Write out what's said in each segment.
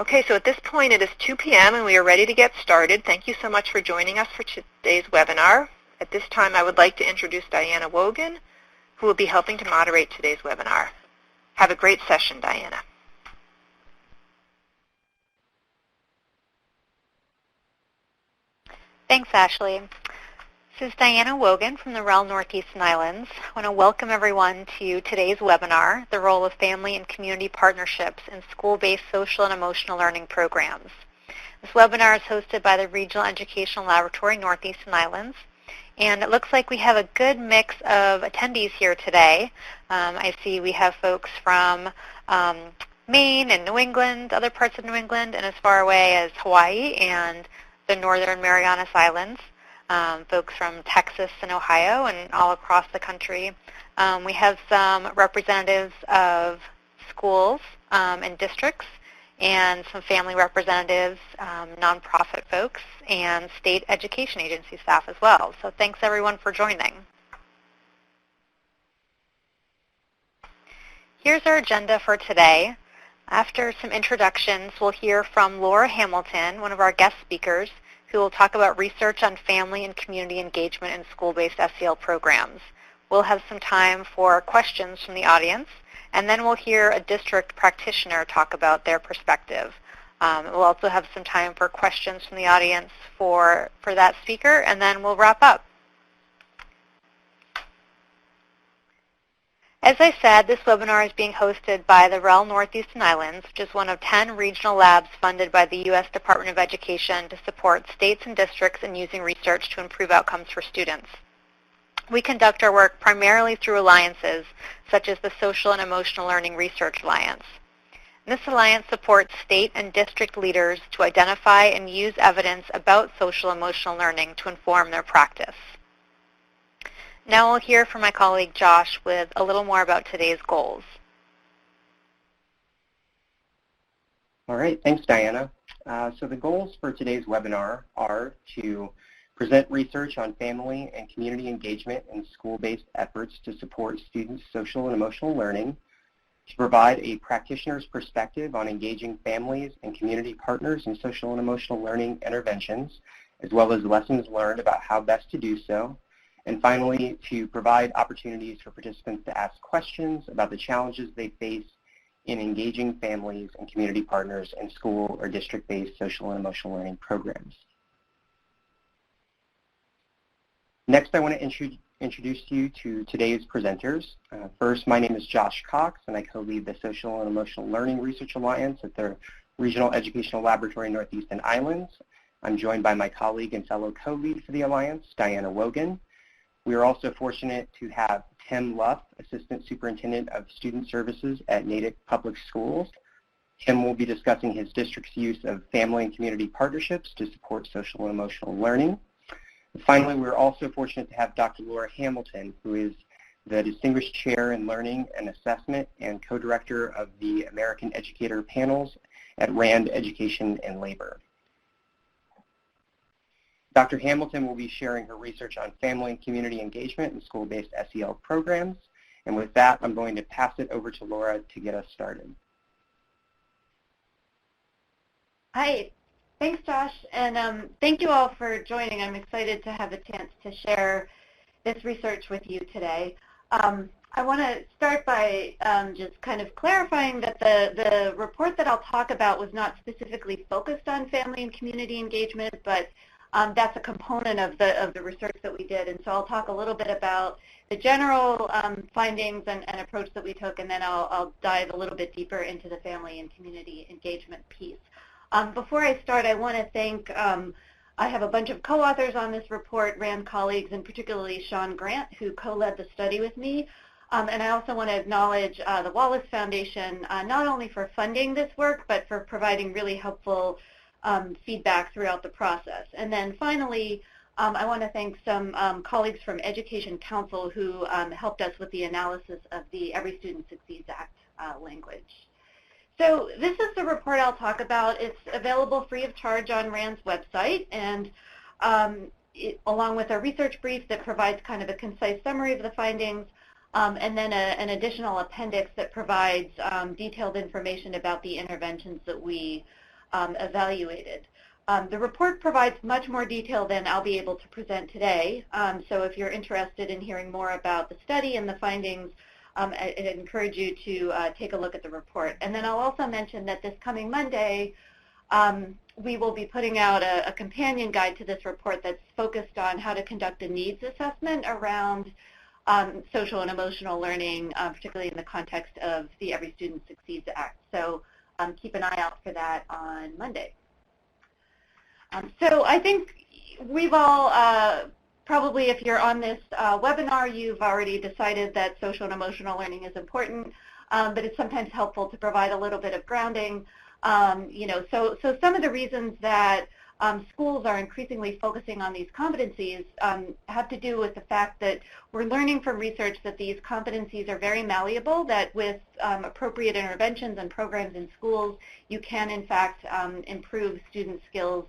Okay, so at this point it is 2 p.m. and we are ready to get started. Thank you so much for joining us for today's webinar. At this time I would like to introduce Diana Wogan, who will be helping to moderate today's webinar. Have a great session, Diana. Thanks, Ashley. This is Diana Wogan from the REL Northeast Islands. I want to welcome everyone to today's webinar, The Role of Family and Community Partnerships in School-Based Social and Emotional Learning Programs. This webinar is hosted by the Regional Educational Laboratory Northeast Islands, and it looks like we have a good mix of attendees here today. I see we have folks from Maine and New England, other parts of New England, and as far away as Hawaii and the Northern Marianas Islands. Folks from Texas and Ohio and all across the country. We have some representatives of schools and districts and some family representatives, nonprofit folks, and state education agency staff as well. So thanks everyone for joining. Here's our agenda for today. After some introductions, we'll hear from Laura Hamilton, one of our guest speakers, who will talk about research on family and community engagement in school-based SEL programs. We'll have some time for questions from the audience, and then we'll hear a district practitioner talk about their perspective. We'll also have some time for questions from the audience for that speaker, and then we'll wrap up. As I said, this webinar is being hosted by the REL Northeast Islands, which is one of 10 regional labs funded by the U.S. Department of Education to support states and districts in using research to improve outcomes for students. We conduct our work primarily through alliances, such as the Social and Emotional Learning Research Alliance. And this alliance supports state and district leaders to identify and use evidence about social emotional learning to inform their practice. Now we'll hear from my colleague Josh with a little more about today's goals. All right, thanks Diana. So the goals for today's webinar are to present research on family and community engagement in school-based efforts to support students' social and emotional learning, to provide a practitioner's perspective on engaging families and community partners in social and emotional learning interventions, as well as lessons learned about how best to do so, and finally, to provide opportunities for participants to ask questions about the challenges they face in engaging families and community partners in school or district-based social and emotional learning programs. Next, I want to introduce you to today's presenters. First, my name is Josh Cox, and I co-lead the Social and Emotional Learning Research Alliance at the Regional Educational Laboratory Northeast Islands. I'm joined by my colleague and fellow co-lead for the Alliance, Diana Wogan. We are also fortunate to have Tim Luff, Assistant Superintendent of Student Services at Natick Public Schools. Tim will be discussing his district's use of family and community partnerships to support social and emotional learning. And finally, we're also fortunate to have Dr. Laura Hamilton, who is the Distinguished Chair in Learning and Assessment and Co-Director of the American Educator Panels at RAND Education and Labor. Dr. Hamilton will be sharing her research on family and community engagement in school-based SEL programs. And with that, I'm going to pass it over to Laura to get us started. Hi, thanks Josh, and thank you all for joining. I'm excited to have a chance to share this research with you today. I want to start by just kind of clarifying that the report that I'll talk about was not specifically focused on family and community engagement, but that's a component of the research that we did. And so I'll talk a little bit about the general findings and approach that we took, and then I'll dive a little bit deeper into the family and community engagement piece. Before I start, I want to thank, I have a bunch of co-authors on this report, RAND colleagues, and particularly Sean Grant, who co-led the study with me. And I also want to acknowledge the Wallace Foundation, not only for funding this work, but for providing really helpful feedback throughout the process. And then finally, I want to thank some colleagues from Education Council who helped us with the analysis of the Every Student Succeeds Act language. So this is the report I'll talk about. It's available free of charge on RAND's website, and along with a research brief that provides kind of a concise summary of the findings, and then an additional appendix that provides detailed information about the interventions that we evaluated. The report provides much more detail than I'll be able to present today. So if you're interested in hearing more about the study and the findings, I encourage you to take a look at the report. And then I'll also mention that this coming Monday, we will be putting out a companion guide to this report that's focused on how to conduct a needs assessment around social and emotional learning, particularly in the context of the Every Student Succeeds Act. So keep an eye out for that on Monday. So I think we've all, probably if you're on this webinar, you've already decided that social and emotional learning is important, but it's sometimes helpful to provide a little bit of grounding. So some of the reasons that schools are increasingly focusing on these competencies have to do with the fact that we're learning from research that these competencies are very malleable, that with appropriate interventions and programs in schools, you can in fact improve student skills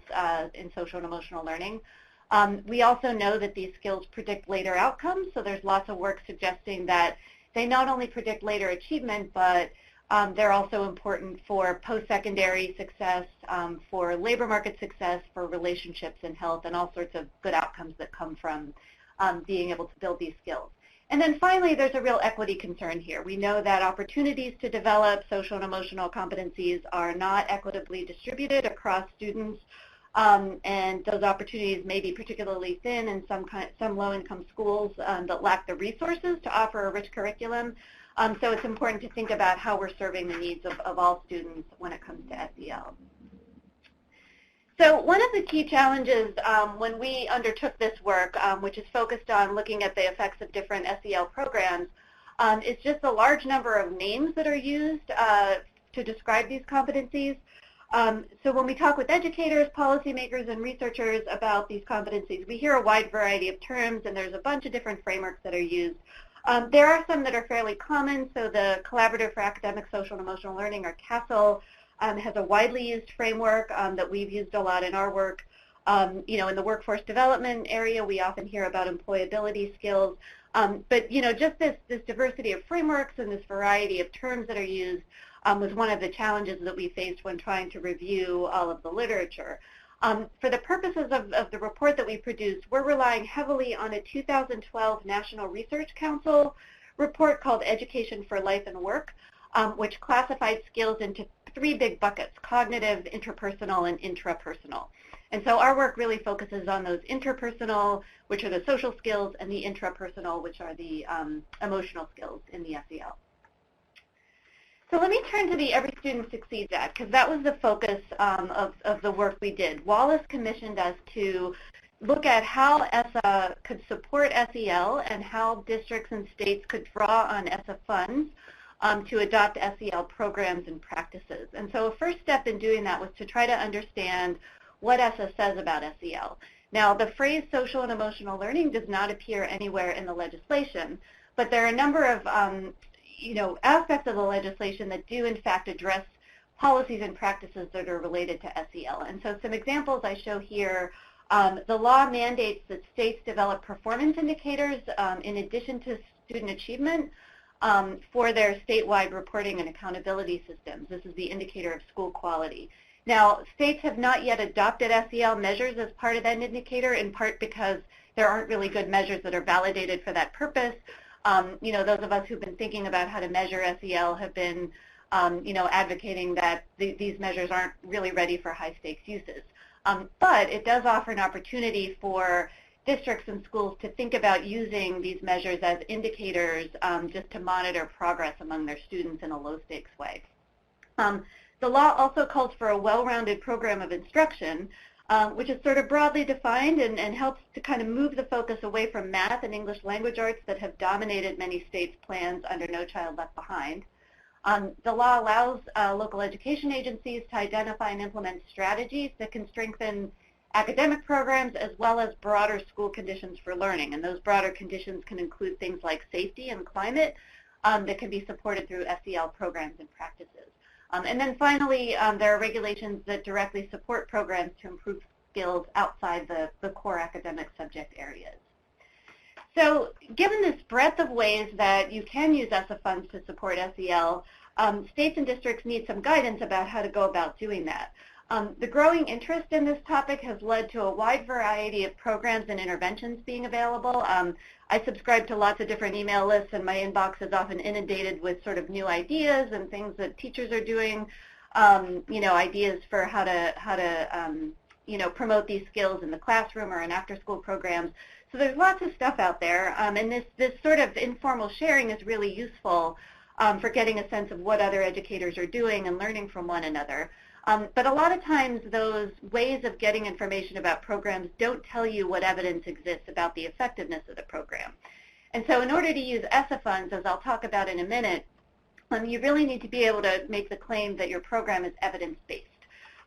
in social and emotional learning. We also know that these skills predict later outcomes, so there's lots of work suggesting that they not only predict later achievement, but they're also important for post-secondary success, for labor market success, for relationships and health, and all sorts of good outcomes that come from being able to build these skills. And then finally, there's a real equity concern here. We know that opportunities to develop social and emotional competencies are not equitably distributed across students, and those opportunities may be particularly thin in some low-income schools that lack the resources to offer a rich curriculum. So it's important to think about how we're serving the needs of all students when it comes to SEL. So one of the key challenges when we undertook this work, which is focused on looking at the effects of different SEL programs, is just the large number of names that are used to describe these competencies. So when we talk with educators, policymakers, and researchers about these competencies, we hear a wide variety of terms, and there's a bunch of different frameworks that are used. There are some that are fairly common. So the Collaborative for Academic, Social, and Emotional Learning, or CASEL, has a widely used framework that we've used a lot in our work. In the workforce development area, we often hear about employability skills. But just this diversity of frameworks and this variety of terms that are used was one of the challenges that we faced when trying to review all of the literature. For the purposes of the report that we produced, we're relying heavily on a 2012 National Research Council report called Education for Life and Work, which classified skills into three big buckets: cognitive, interpersonal, and intrapersonal. And so our work really focuses on those interpersonal, which are the social skills, and the intrapersonal, which are the emotional skills in the SEL. So let me turn to the Every Student Succeeds Act, because that was the focus of the work we did. Wallace commissioned us to look at how ESSA could support SEL and how districts and states could draw on ESSA funds to adopt SEL programs and practices. And so a first step in doing that was to try to understand what ESSA says about SEL. Now, the phrase social and emotional learning does not appear anywhere in the legislation, but there are a number of aspects of the legislation that do in fact address policies and practices that are related to SEL. And so some examples I show here, the law mandates that states develop performance indicators in addition to student achievement for their statewide reporting and accountability systems. This is the indicator of school quality. Now, states have not yet adopted SEL measures as part of that indicator, in part because there aren't really good measures that are validated for that purpose. Those of us who've been thinking about how to measure SEL have been, advocating that these measures aren't really ready for high-stakes uses. But it does offer an opportunity for districts and schools to think about using these measures as indicators just to monitor progress among their students in a low-stakes way. The law also calls for a well-rounded program of instruction, which is sort of broadly defined and helps to kind of move the focus away from math and English language arts that have dominated many states' plans under No Child Left Behind. The law allows local education agencies to identify and implement strategies that can strengthen academic programs as well as broader school conditions for learning. And those broader conditions can include things like safety and climate that can be supported through SEL programs and practices. And then finally, there are regulations that directly support programs to improve skills outside the core academic subject areas. So given this breadth of ways that you can use ESSA funds to support SEL, states and districts need some guidance about how to go about doing that. The growing interest in this topic has led to a wide variety of programs and interventions being available. I subscribe to lots of different email lists, and my inbox is often inundated with sort of new ideas and things that teachers are doing, ideas for how to promote these skills in the classroom or in after-school programs. So there's lots of stuff out there, and this sort of informal sharing is really useful for getting a sense of what other educators are doing and learning from one another. But a lot of times those ways of getting information about programs don't tell you what evidence exists about the effectiveness of the program. And so in order to use ESSA funds, as I'll talk about in a minute, you really need to be able to make the claim that your program is evidence-based.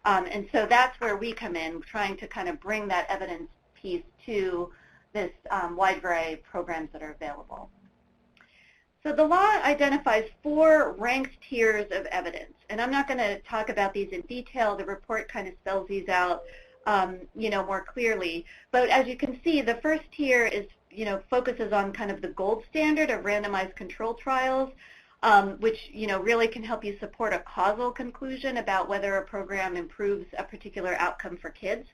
And so that's where we come in, trying to kind of bring that evidence piece to this wide variety of programs that are available. So the law identifies 4 ranked tiers of evidence, and I'm not going to talk about these in detail. The report kind of spells these out, more clearly. But as you can see, the first tier is, focuses on kind of the gold standard of randomized control trials, which, really can help you support a causal conclusion about whether a program improves a particular outcome for kids.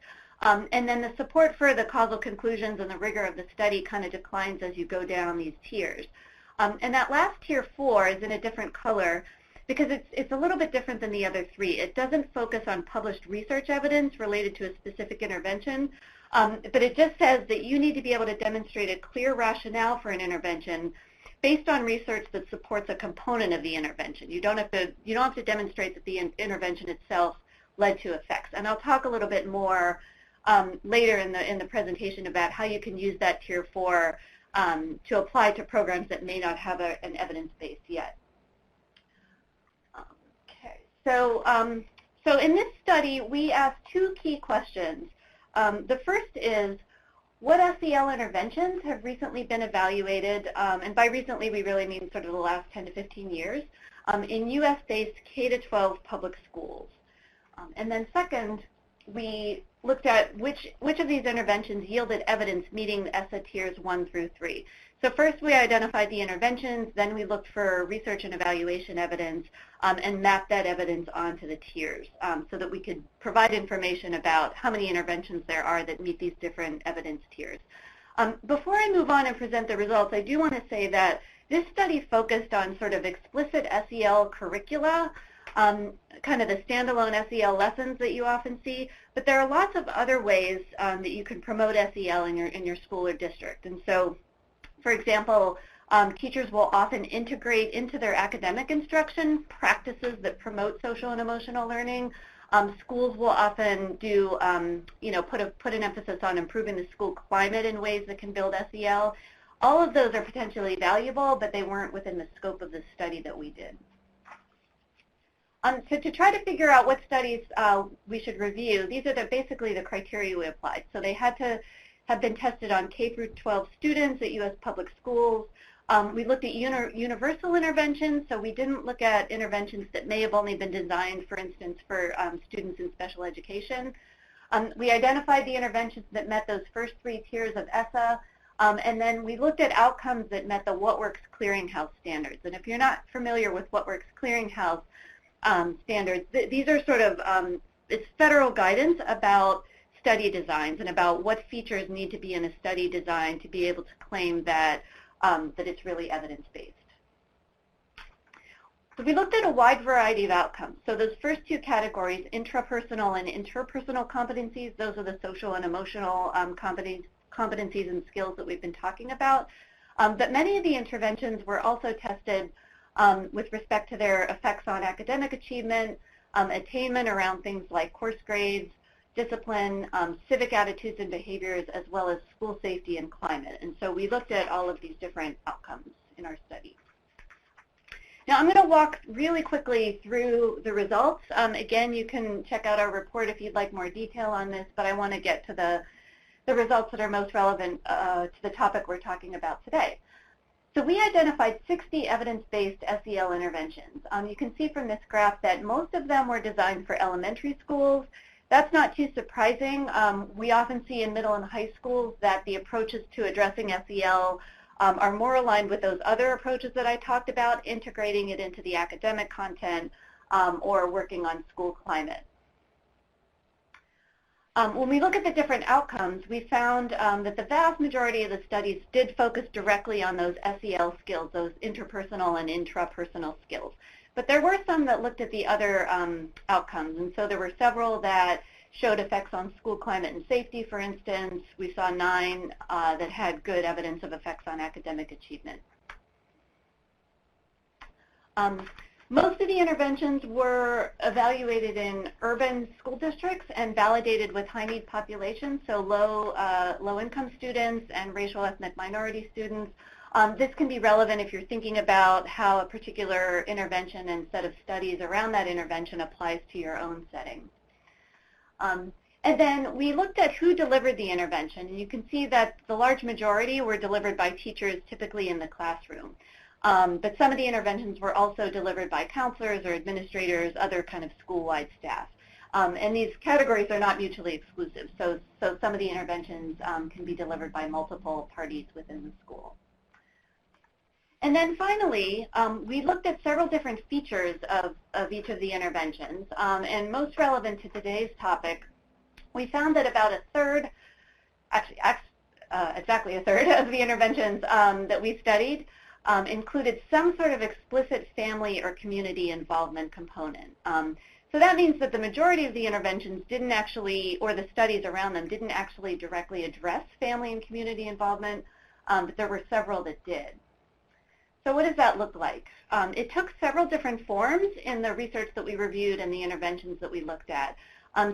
And then the support for the causal conclusions and the rigor of the study kind of declines as you go down these tiers. And that last tier 4 is in a different color because it's a little bit different than the other 3. It doesn't focus on published research evidence related to a specific intervention, but it just says that you need to be able to demonstrate a clear rationale for an intervention based on research that supports a component of the intervention. You don't have to demonstrate that the intervention itself led to effects. And I'll talk a little bit more later in the presentation about how you can use that tier 4 to apply to programs that may not have an evidence base yet. Okay, so in this study, we asked 2 key questions. The first is, what SEL interventions have recently been evaluated, and by recently we really mean sort of the last 10 to 15 years, in U.S.-based K-12 public schools? And then second, we looked at which of these interventions yielded evidence meeting the ESSA tiers 1 through 3. So first we identified the interventions, then we looked for research and evaluation evidence and mapped that evidence onto the tiers so that we could provide information about how many interventions there are that meet these different evidence tiers. Before I move on and present the results, I do want to say that this study focused on sort of explicit SEL curricula, kind of the standalone SEL lessons that you often see, but there are lots of other ways that you can promote SEL in your school or district. And so, for example, teachers will often integrate into their academic instruction practices that promote social and emotional learning. Schools will often do, put an emphasis on improving the school climate in ways that can build SEL. All of those are potentially valuable, but they weren't within the scope of the study that we did. So to try to figure out what studies we should review, these are basically the criteria we applied. So they had to have been tested on K-12 students at U.S. public schools. We looked at universal interventions, so we didn't look at interventions that may have only been designed, for instance, for students in special education. We identified the interventions that met those first 3 tiers of ESSA, and then we looked at outcomes that met the What Works Clearinghouse standards. And if you're not familiar with What Works Clearinghouse standards, these are sort of, it's federal guidance about study designs and about what features need to be in a study design to be able to claim that, that it's really evidence-based. So we looked at a wide variety of outcomes. So those first 2 categories, intrapersonal and interpersonal competencies, those are the social and emotional competencies and skills that we've been talking about. But many of the interventions were also tested with respect to their effects on academic achievement, attainment around things like course grades, discipline, civic attitudes and behaviors, as well as school safety and climate. And so we looked at all of these different outcomes in our study. Now I'm going to walk really quickly through the results. Again, you can check out our report if you'd like more detail on this, but I want to get to the results that are most relevant to the topic we're talking about today. So we identified 60 evidence-based SEL interventions. You can see from this graph that most of them were designed for elementary schools. That's not too surprising. We often see in middle and high schools that the approaches to addressing SEL are more aligned with those other approaches that I talked about, integrating it into the academic content or working on school climate. When we look at the different outcomes, we found that the vast majority of the studies did focus directly on those SEL skills, those interpersonal and intrapersonal skills. But there were some that looked at the other outcomes, and so there were several that showed effects on school climate and safety, for instance. We saw 9 that had good evidence of effects on academic achievement. Most of the interventions were evaluated in urban school districts and validated with high-need populations, so low-income students and racial ethnic minority students. This can be relevant if you're thinking about how a particular intervention and set of studies around that intervention applies to your own setting. And then we looked at who delivered the intervention, and you can see that the large majority were delivered by teachers, typically in the classroom. But some of the interventions were also delivered by counselors or administrators, other kind of school-wide staff. And these categories are not mutually exclusive, so some of the interventions can be delivered by multiple parties within the school. And then finally, we looked at several different features of each of the interventions. And most relevant to today's topic, we found that about a third, actually exactly a third of the interventions that we studied included some sort of explicit family or community involvement component. So that means that the majority of the interventions didn't actually, or the studies around them, didn't actually directly address family and community involvement, but there were several that did. So what does that look like? It took several different forms in the research that we reviewed and the interventions that we looked at.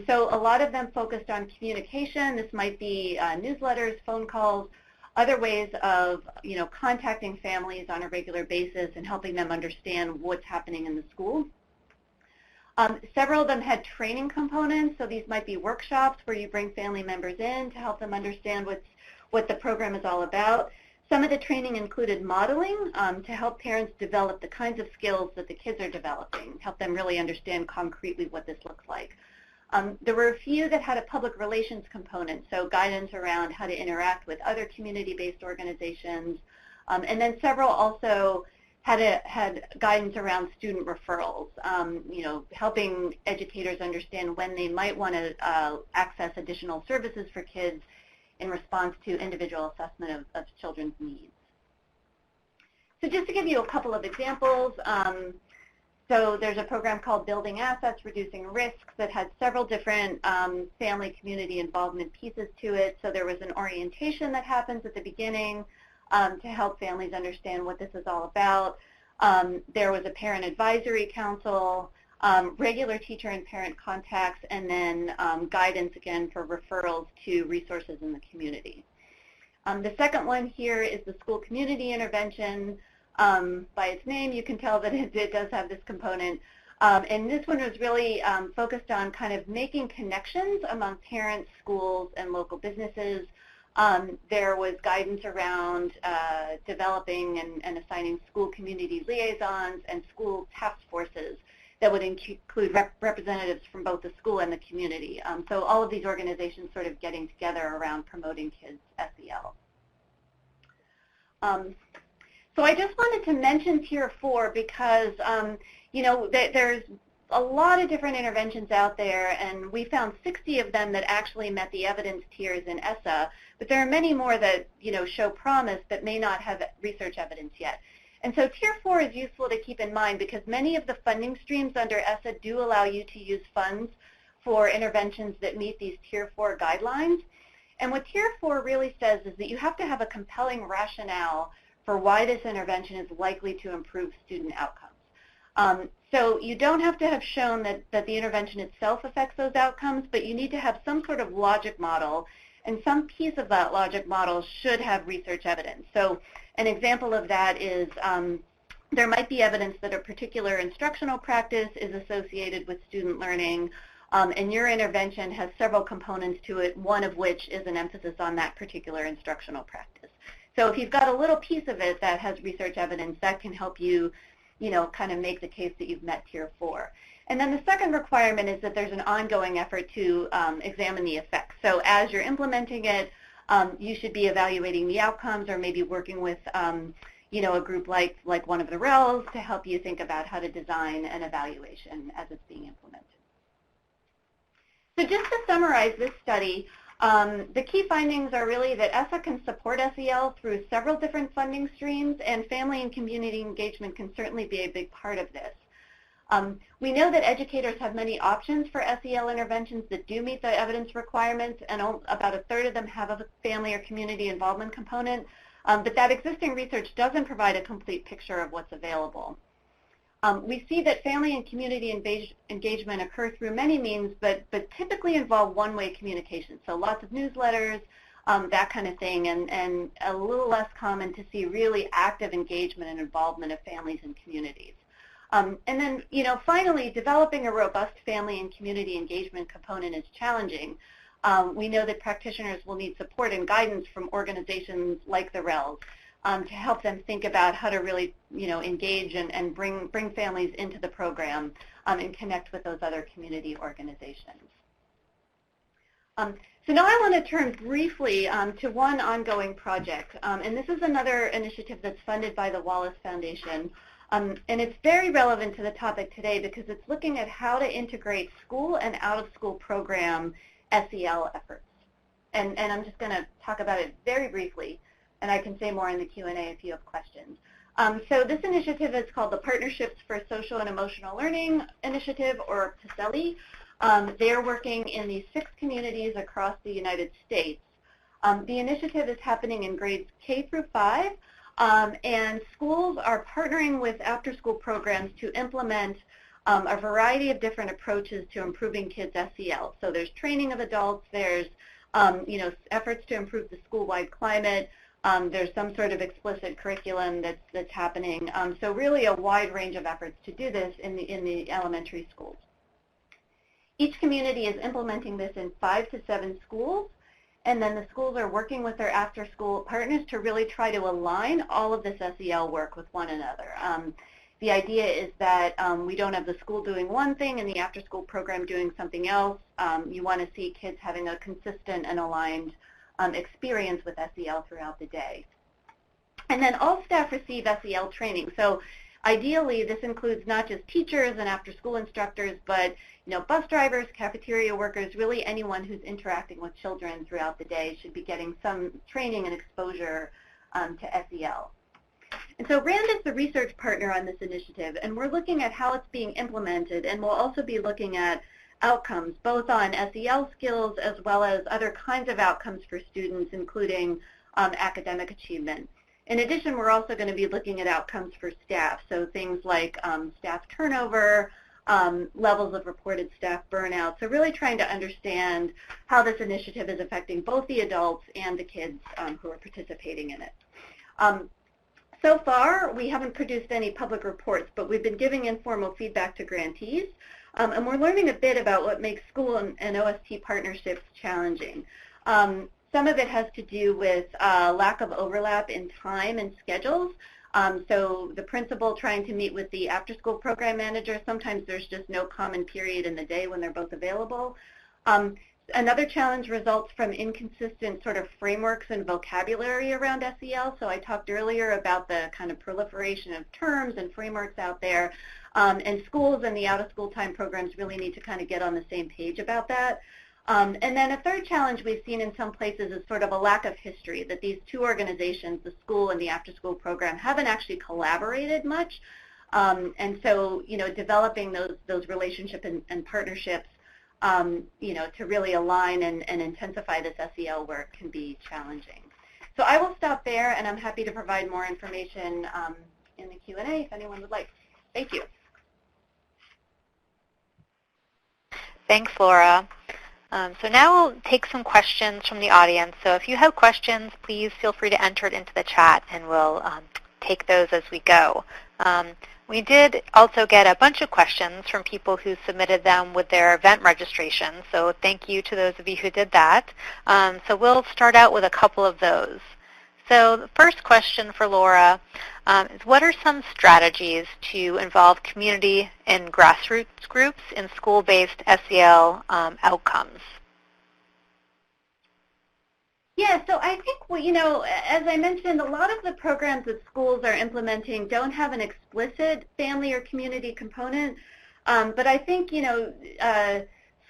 So a lot of them focused on communication. This might be newsletters, phone calls, other ways of contacting families on a regular basis and helping them understand what's happening in the school. Several of them had training components, so these might be workshops where you bring family members in to help them understand what the program is all about. Some of the training included modeling to help parents develop the kinds of skills that the kids are developing, help them really understand concretely what this looks like. There were a few that had a public relations component, so guidance around how to interact with other community-based organizations. And then several also had guidance around student referrals, helping educators understand when they might want to access additional services for kids in response to individual assessment of children's needs. So just to give you a couple of examples, so there's a program called Building Assets, Reducing Risks that had several different family community involvement pieces to it. So there was an orientation that happens at the beginning to help families understand what this is all about. There was a parent advisory council, regular teacher and parent contacts, and then guidance again for referrals to resources in the community. The second one here is the school community intervention. By its name, you can tell that it does have this component. And this one was really focused on kind of making connections among parents, schools, and local businesses. There was guidance around developing and assigning school community liaisons and school task forces that would include representatives from both the school and the community. So all of these organizations sort of getting together around promoting kids' SEL. So I just wanted to mention Tier 4 because, there's a lot of different interventions out there, and we found 60 of them that actually met the evidence tiers in ESSA, but there are many more that, show promise but may not have research evidence yet. And so Tier 4 is useful to keep in mind because many of the funding streams under ESSA do allow you to use funds for interventions that meet these Tier 4 guidelines. And what Tier 4 really says is that you have to have a compelling rationale for why this intervention is likely to improve student outcomes. So you don't have to have shown that the intervention itself affects those outcomes, but you need to have some sort of logic model, and some piece of that logic model should have research evidence. So an example of that is there might be evidence that a particular instructional practice is associated with student learning, and your intervention has several components to it, one of which is an emphasis on that particular instructional practice. So if you've got a little piece of it that has research evidence, that can help you, kind of make the case that you've met Tier 4. And then the second requirement is that there's an ongoing effort to examine the effects. So as you're implementing it, you should be evaluating the outcomes or maybe working with, a group like one of the RELs to help you think about how to design an evaluation as it's being implemented. So just to summarize this study, the key findings are really that ESSA can support SEL through several different funding streams, and family and community engagement can certainly be a big part of this. We know that educators have many options for SEL interventions that do meet the evidence requirements, and about a third of them have a family or community involvement component, but that existing research doesn't provide a complete picture of what's available. We see that family and community engagement occur through many means, but typically involve one-way communication, so lots of newsletters, that kind of thing, and a little less common to see really active engagement and involvement of families and communities. And then, finally, developing a robust family and community engagement component is challenging. We know that practitioners will need support and guidance from organizations like the RELs to help them think about how to really, engage and bring families into the program and connect with those other community organizations. So now I want to turn briefly to one ongoing project, and this is another initiative that's funded by the Wallace Foundation. And it's very relevant to the topic today because it's looking at how to integrate school and out-of-school program SEL efforts. And I'm just going to talk about it very briefly, and I can say more in the Q&A if you have questions. So this initiative is called the Partnerships for Social and Emotional Learning Initiative, or PSELI. They're working in these 6 communities across the United States. The initiative is happening in grades K through 5. And schools are partnering with after-school programs to implement a variety of different approaches to improving kids' SEL. So there's training of adults, there's efforts to improve the school-wide climate, there's some sort of explicit curriculum that's happening. So really a wide range of efforts to do this in the elementary schools. Each community is implementing this in 5 to 7 schools. And then the schools are working with their after-school partners to really try to align all of this SEL work with one another. The idea is that we don't have the school doing one thing and the after-school program doing something else. You want to see kids having a consistent and aligned experience with SEL throughout the day. And then all staff receive SEL training. So ideally, this includes not just teachers and after-school instructors, but bus drivers, cafeteria workers, really anyone who's interacting with children throughout the day should be getting some training and exposure to SEL. And so RAND is the research partner on this initiative, and we're looking at how it's being implemented, and we'll also be looking at outcomes, both on SEL skills as well as other kinds of outcomes for students, including academic achievement. In addition, we're also going to be looking at outcomes for staff, so things like staff turnover, levels of reported staff burnout. So really trying to understand how this initiative is affecting both the adults and the kids who are participating in it. So far, we haven't produced any public reports, but we've been giving informal feedback to grantees, and we're learning a bit about what makes school and OST partnerships challenging. Some of it has to do with lack of overlap in time and schedules. So the principal trying to meet with the after-school program manager, sometimes there's just no common period in the day when they're both available. Another challenge results from inconsistent sort of frameworks and vocabulary around SEL. So I talked earlier about the kind of proliferation of terms and frameworks out there. And schools and the out-of-school time programs really need to kind of get on the same page about that. And then a third challenge we've seen in some places is sort of a lack of history, that these two organizations, the school and the after-school program, haven't actually collaborated much. And so, developing those relationships and partnerships, to really align and intensify this SEL work can be challenging. So I will stop there, and I'm happy to provide more information in the Q&A if anyone would like. Thank you. Thanks, Laura. So now we'll take some questions from the audience. So if you have questions, please feel free to enter it into the chat, and we'll take those as we go. We did also get a bunch of questions from people who submitted them with their event registration, so thank you to those of you who did that. So we'll start out with a couple of those. So the first question for Laura is, what are some strategies to involve community and grassroots groups in school-based SEL outcomes? Yeah, so I think, as I mentioned, a lot of the programs that schools are implementing don't have an explicit family or community component, but I think,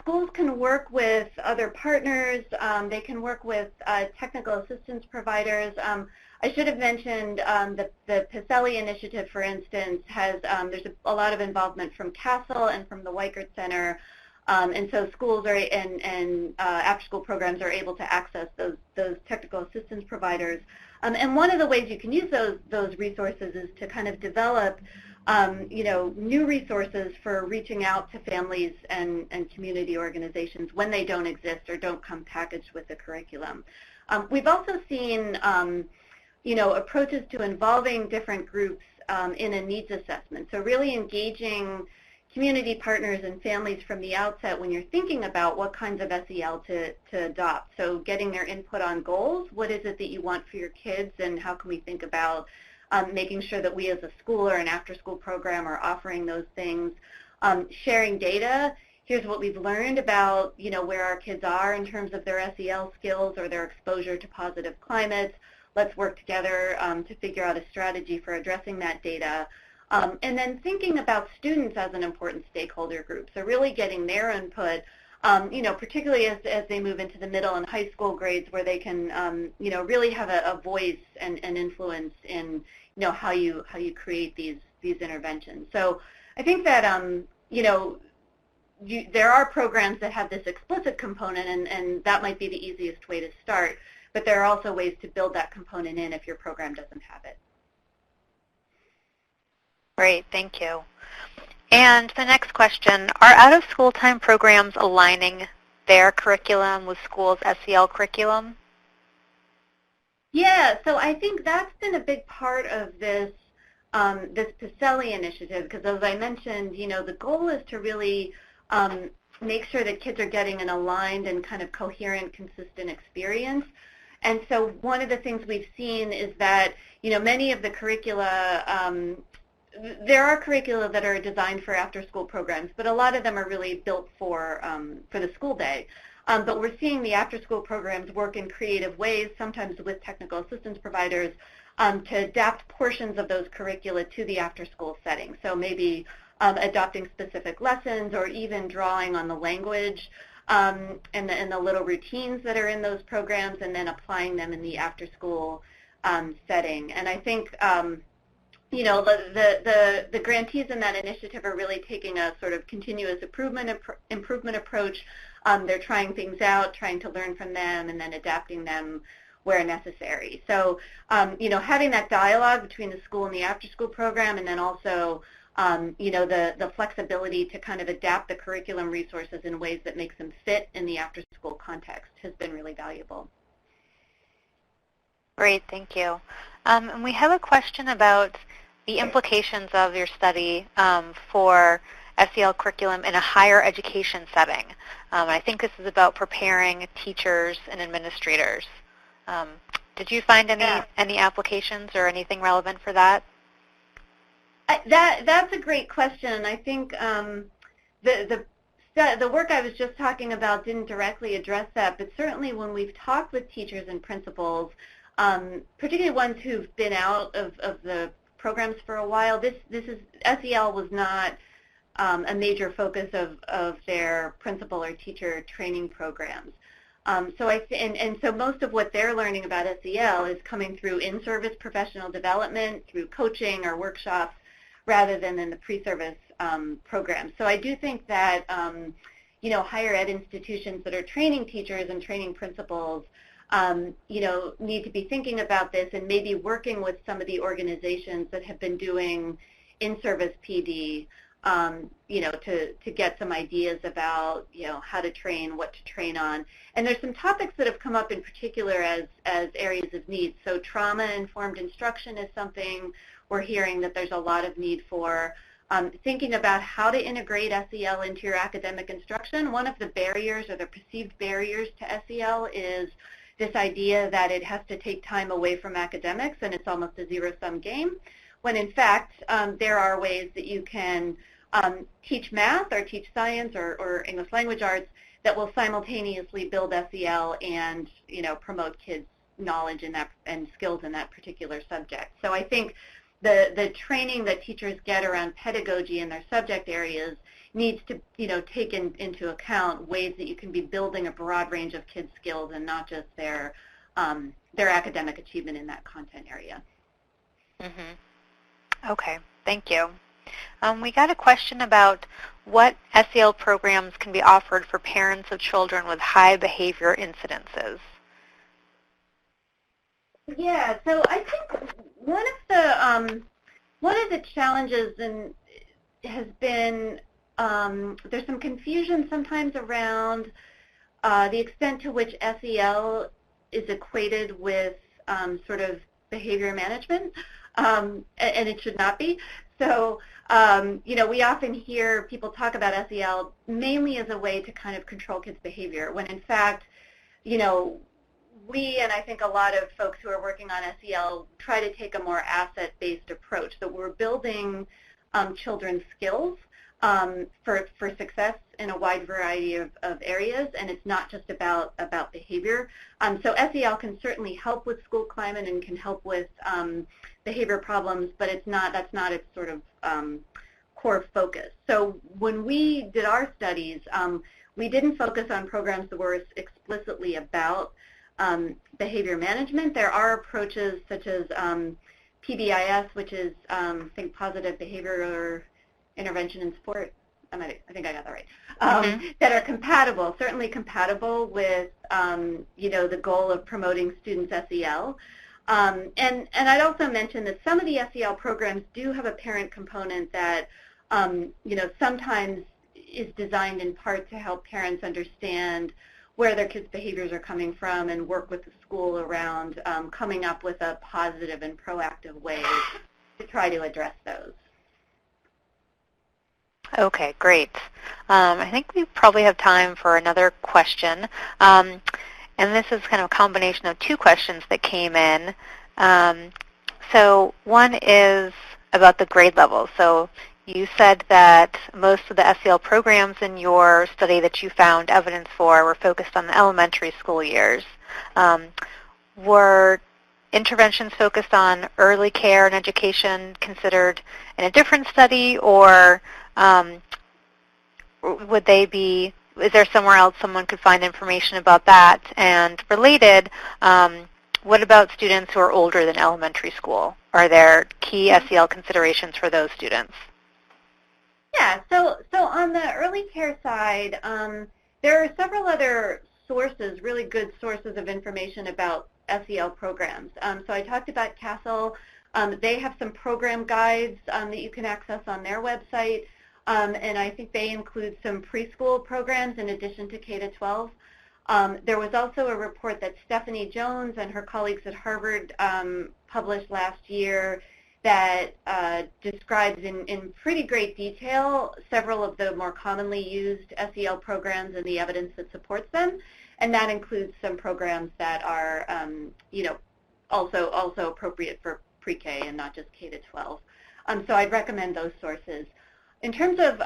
schools can work with other partners. They can work with technical assistance providers. I should have mentioned the PSELI initiative, for instance, has there's a lot of involvement from CASEL and from the Weichert Center, and so schools are and after-school programs are able to access those technical assistance providers. And one of the ways you can use those resources is to kind of develop new resources for reaching out to families and community organizations when they don't exist or don't come packaged with the curriculum. We've also seen approaches to involving different groups in a needs assessment. So really engaging community partners and families from the outset when you're thinking about what kinds of SEL to adopt. So getting their input on goals. What is it that you want for your kids, and how can we think about making sure that we as a school or an after-school program are offering those things. Sharing data. Here's what we've learned about where our kids are in terms of their SEL skills or their exposure to positive climates. Let's work together to figure out a strategy for addressing that data. And then thinking about students as an important stakeholder group. So really getting their input, particularly as they move into the middle and high school grades, where they can, really have a voice and influence in, how you create these interventions. So I think that, there are programs that have this explicit component, and that might be the easiest way to start. But there are also ways to build that component in if your program doesn't have it. Great, thank you. And the next question, are out-of-school time programs aligning their curriculum with schools' SEL curriculum? Yeah, so I think that's been a big part of this this PSELI initiative, because as I mentioned, the goal is to really make sure that kids are getting an aligned and kind of coherent, consistent experience. And so one of the things we've seen is that, many of the curricula, there are curricula that are designed for after-school programs, but a lot of them are really built for the school day. But we're seeing the after-school programs work in creative ways, sometimes with technical assistance providers, to adapt portions of those curricula to the after-school setting. So maybe adopting specific lessons, or even drawing on the language and the little routines that are in those programs, and then applying them in the after-school setting. And I think the grantees in that initiative are really taking a sort of continuous improvement approach. They're trying things out, trying to learn from them, and then adapting them where necessary. So, having that dialogue between the school and the after-school program, and then also, the flexibility to kind of adapt the curriculum resources in ways that makes them fit in the after-school context has been really valuable. Great, thank you. And we have a question about the implications of your study for SEL curriculum in a higher education setting. I think this is about preparing teachers and administrators. Did you find any applications or anything relevant for that? That's a great question. I think the work I was just talking about didn't directly address that, but certainly when we've talked with teachers and principals, particularly ones who've been out of the programs for a while, SEL was not a major focus of their principal or teacher training programs. So most of what they're learning about SEL is coming through in-service professional development, through coaching or workshops, rather than in the pre-service programs. So I do think that higher ed institutions that are training teachers and training principals need to be thinking about this, and maybe working with some of the organizations that have been doing in-service PD, to get some ideas about, how to train, what to train on. And there's some topics that have come up in particular as areas of need. So trauma-informed instruction is something we're hearing that there's a lot of need for. Thinking about how to integrate SEL into your academic instruction. One of the barriers, or the perceived barriers to SEL, is this idea that it has to take time away from academics and it's almost a zero-sum game, when in fact there are ways that you can teach math or teach science or English language arts that will simultaneously build SEL and promote kids' knowledge in that and skills in that particular subject. So I think the training that teachers get around pedagogy in their subject areas needs to, take into account ways that you can be building a broad range of kids' skills and not just their academic achievement in that content area. Mm-hmm. Okay, thank you. We got a question about what SEL programs can be offered for parents of children with high behavior incidences. Yeah, so I think one of the challenges has been there's some confusion sometimes around the extent to which SEL is equated with sort of behavior management, and it should not be. So, we often hear people talk about SEL mainly as a way to kind of control kids' behavior, when in fact, we, and I think a lot of folks who are working on SEL, try to take a more asset-based approach, that we're building children's skills for success in a wide variety of areas, and it's not just about behavior. So SEL can certainly help with school climate and can help with behavior problems, but that's not its sort of core focus. So when we did our studies, we didn't focus on programs that were explicitly about behavior management. There are approaches such as PBIS, which is think positive behavior intervention in sport. I think I got that right. That are compatible, certainly compatible with the goal of promoting students' SEL. And I'd also mention that some of the SEL programs do have a parent component that sometimes is designed in part to help parents understand where their kids' behaviors are coming from and work with the school around coming up with a positive and proactive way to try to address those. Okay, great. I think we probably have time for another question. And this is kind of a combination of two questions that came in. So one is about the grade level. So you said that most of the SEL programs in your study that you found evidence for were focused on the elementary school years. Were interventions focused on early care and education considered in a different study, or would they be, is there somewhere else someone could find information about that? And related, what about students who are older than elementary school? Are there key SEL considerations for those students? Yeah, so on the early care side, there are several other sources, really good sources of information about SEL programs. So I talked about CASEL. They have some program guides that you can access on their website, and I think they include some preschool programs in addition to K-12. There was also a report that Stephanie Jones and her colleagues at Harvard published last year that describes in pretty great detail several of the more commonly used SEL programs and the evidence that supports them, and that includes some programs that are, also appropriate for pre-K and not just K-12. So I'd recommend those sources. In terms of,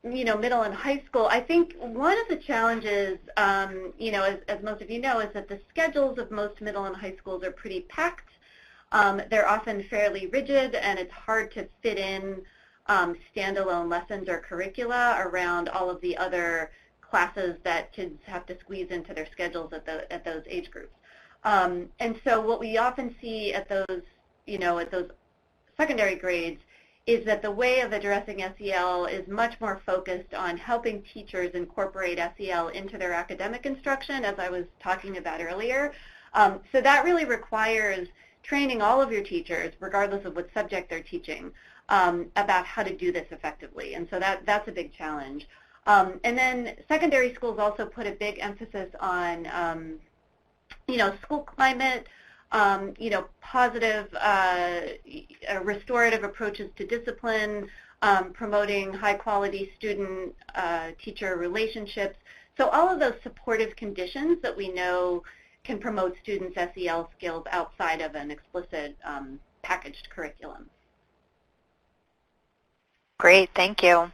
middle and high school, I think one of the challenges, as most of you know, is that the schedules of most middle and high schools are pretty packed. They're often fairly rigid, and it's hard to fit in standalone lessons or curricula around all of the other classes that kids have to squeeze into their schedules at those age groups. And so what we often see at those, at those secondary grades is that the way of addressing SEL is much more focused on helping teachers incorporate SEL into their academic instruction, as I was talking about earlier. So that really requires training all of your teachers, regardless of what subject they're teaching, about how to do this effectively. And so that's a big challenge. And then secondary schools also put a big emphasis on, school climate, positive, restorative approaches to discipline, promoting high-quality student-teacher relationships. So all of those supportive conditions that we know can promote students' SEL skills outside of an explicit packaged curriculum. Great, thank you.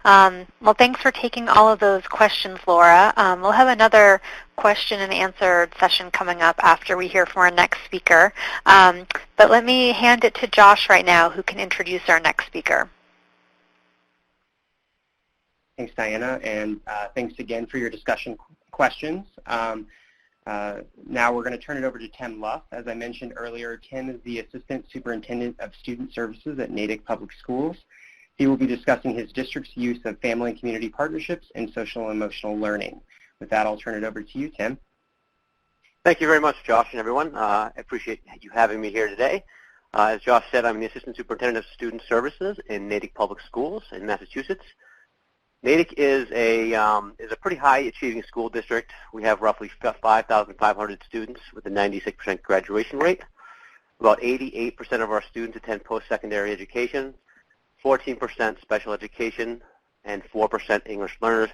Well, thanks for taking all of those questions, Laura. We'll have another question and answer session coming up after we hear from our next speaker. But let me hand it to Josh right now, who can introduce our next speaker. Thanks, Diana, and thanks again for your discussion questions. Now we're going to turn it over to Tim Luff. As I mentioned earlier, Tim is the Assistant Superintendent of Student Services at Natick Public Schools. He will be discussing his district's use of family and community partnerships in social and emotional learning. With that, I'll turn it over to you, Tim. Thank you very much, Josh and everyone. I appreciate you having me here today. As Josh said, I'm the Assistant Superintendent of Student Services in Natick Public Schools in Massachusetts. Natick is a pretty high-achieving school district. We have roughly 5,500 students with a 96% graduation rate. About 88% of our students attend post-secondary education, 14% special education, and 4% English learners.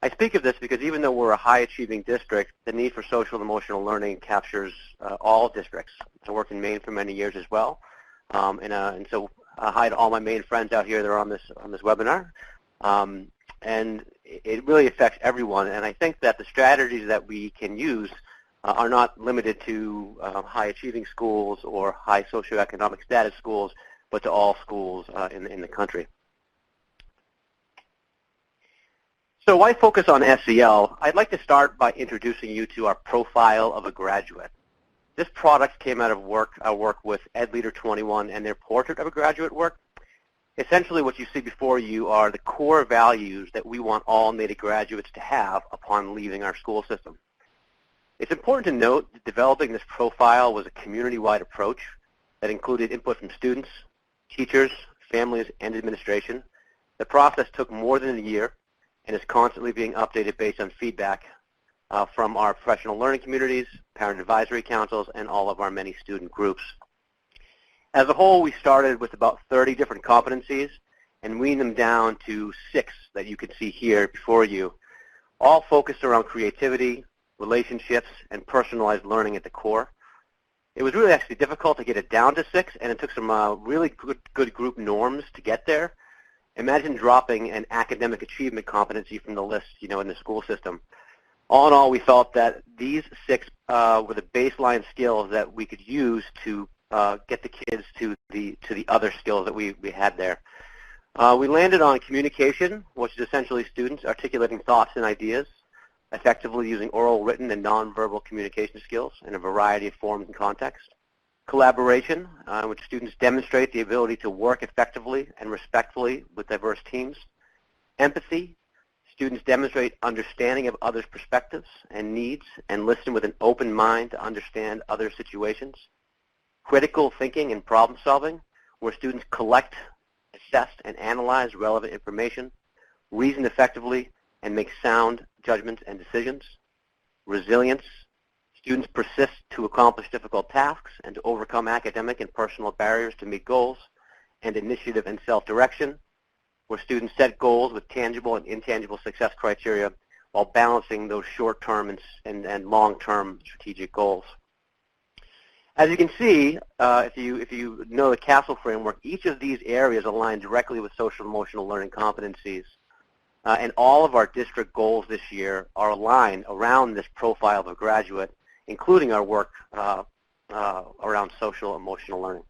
I speak of this because even though we're a high-achieving district, the need for social and emotional learning captures all districts. I worked in Maine for many years as well, and so hi to all my Maine friends out here that are on this webinar. And it really affects everyone, and I think that the strategies that we can use are not limited to high-achieving schools or high socioeconomic status schools, but to all schools in the country. So why focus on SEL? I'd like to start by introducing you to our profile of a graduate. This product came out of our work with Ed Leader 21 and their portrait of a graduate work. Essentially what you see before you are the core values that we want all Natick graduates to have upon leaving our school system. It's important to note that developing this profile was a community-wide approach that included input from students, teachers, families, and administration. The process took more than a year and is constantly being updated based on feedback from our professional learning communities, parent advisory councils, and all of our many student groups. As a whole, we started with about 30 different competencies and weaned them down to 6 that you can see here before you, all focused around creativity, relationships, and personalized learning at the core. It was really actually difficult to get it down to 6, and it took some really good group norms to get there. Imagine dropping an academic achievement competency from the list, in the school system. All in all, we felt that these 6 were the baseline skills that we could use to get the kids to the other skills that we had there. We landed on communication, which is essentially students articulating thoughts and ideas, effectively using oral, written, and nonverbal communication skills in a variety of forms and contexts. Collaboration, in which students demonstrate the ability to work effectively and respectfully with diverse teams. Empathy, students demonstrate understanding of others' perspectives and needs and listen with an open mind to understand other situations. Critical thinking and problem solving, where students collect, assess, and analyze relevant information, reason effectively, and make sound judgments and decisions. Resilience, students persist to accomplish difficult tasks and to overcome academic and personal barriers to meet goals. And initiative and self-direction, where students set goals with tangible and intangible success criteria while balancing those short-term and long-term strategic goals. As you can see, if you know the CASTLE framework, each of these areas align directly with social and emotional learning competencies. And all of our district goals this year are aligned around this profile of a graduate, including our work around social and emotional learning.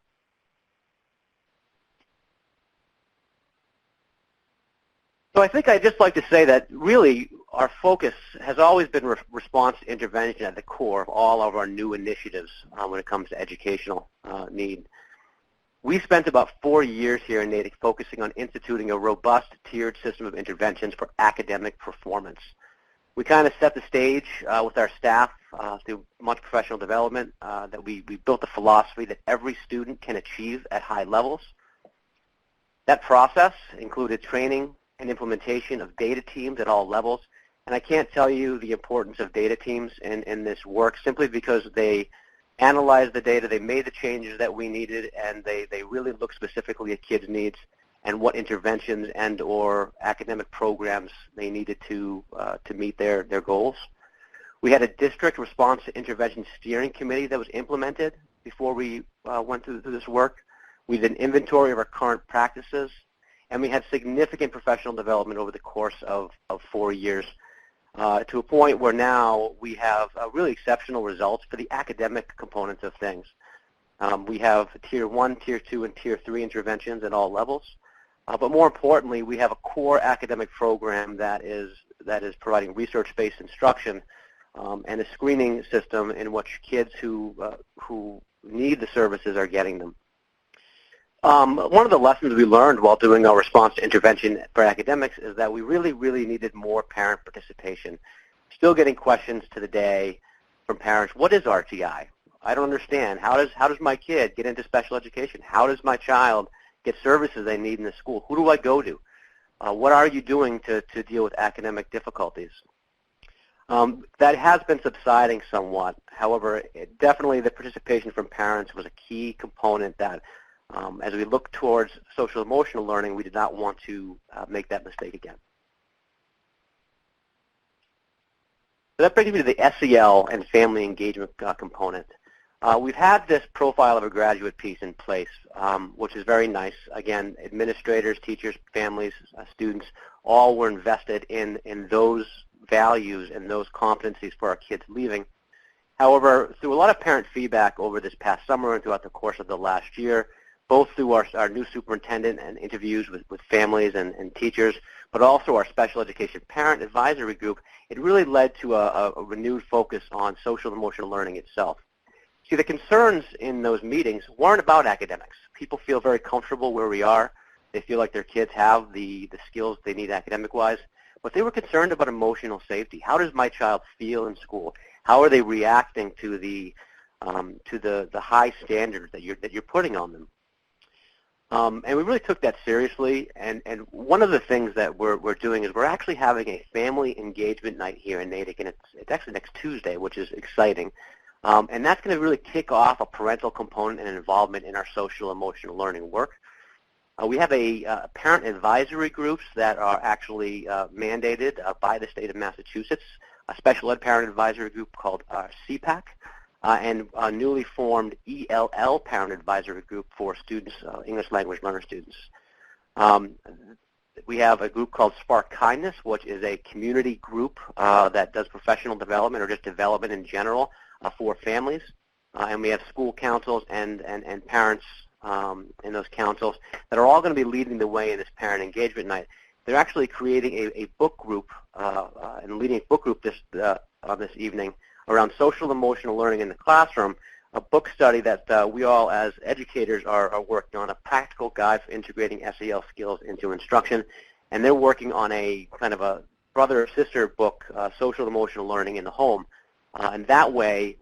So I think I'd just like to say that really our focus has always been response to intervention at the core of all of our new initiatives when it comes to educational need. We spent about 4 years here in Natick focusing on instituting a robust tiered system of interventions for academic performance. We kind of set the stage with our staff through much professional development that we built the philosophy that every student can achieve at high levels. That process included training and implementation of data teams at all levels. And I can't tell you the importance of data teams in this work simply because they analyzed the data, they made the changes that we needed, and they really looked specifically at kids' needs and what interventions and or academic programs they needed to meet their goals. We had a district response to intervention steering committee that was implemented before we went through this work. We did an inventory of our current practices, and we had significant professional development over the course of 4 years to a point where now we have really exceptional results for the academic components of things. We have Tier 1, Tier 2, and Tier 3 interventions at all levels. But more importantly, we have a core academic program that is providing research-based instruction and a screening system in which kids who need the services are getting them. One of the lessons we learned while doing our response to intervention for academics is that we really needed more parent participation. Still getting questions to the day from parents, what is RTI? I don't understand. How does my kid get into special education? How does my child get services they need in the school? Who do I go to? What are you doing to deal with academic difficulties? That has been subsiding somewhat. However, definitely the participation from parents was a key component that as we look towards social emotional learning, we did not want to make that mistake again. So that brings me to the SEL and family engagement component. We've had this profile of a graduate piece in place, which is very nice. Again, administrators, teachers, families, students, all were invested in those values and those competencies for our kids leaving. However, through a lot of parent feedback over this past summer and throughout the course of the last year, both through our new superintendent and interviews with families and teachers, but also our special education parent advisory group, it really led to a renewed focus on social and emotional learning itself. See, the concerns in those meetings weren't about academics. People feel very comfortable where we are. They feel like their kids have the skills they need academic-wise, but they were concerned about emotional safety. How does my child feel in school? How are they reacting to the high standards that you're putting on them? And we really took that seriously, and one of the things that we're doing is we're actually having a family engagement night here in Natick, and it's actually next Tuesday, which is exciting. And that's going to really kick off a parental component and involvement in our social emotional learning work. We have a parent advisory groups that are actually mandated by the state of Massachusetts, a special ed parent advisory group called CPAC, and a newly formed ELL parent advisory group for students, English language learner students. We have a group called Spark Kindness, which is a community group that does professional development or just development in general for families. And we have school councils and parents in those councils that are all going to be leading the way in this parent engagement night. They're actually creating a book group and leading a book group this evening around social emotional learning in the classroom, a book study that we all as educators are working on, a practical guide for integrating SEL skills into instruction. And they're working on a kind of a brother or sister book, social emotional learning in the home. And that way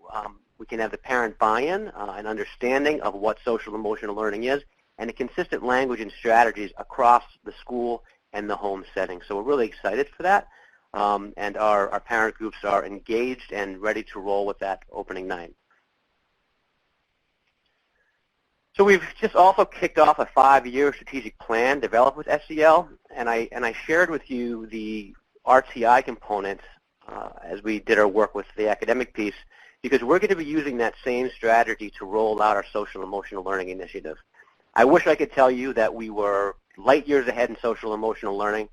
we can have the parent buy-in and understanding of what social emotional learning is and a consistent language and strategies across the school and the home setting. So we're really excited for that. And our parent groups are engaged and ready to roll with that opening night. So we've just also kicked off a 5-year strategic plan developed with SEL, and I shared with you the RTI component as we did our work with the academic piece, because we're going to be using that same strategy to roll out our social emotional learning initiative. I wish I could tell you that we were light years ahead in social emotional learning.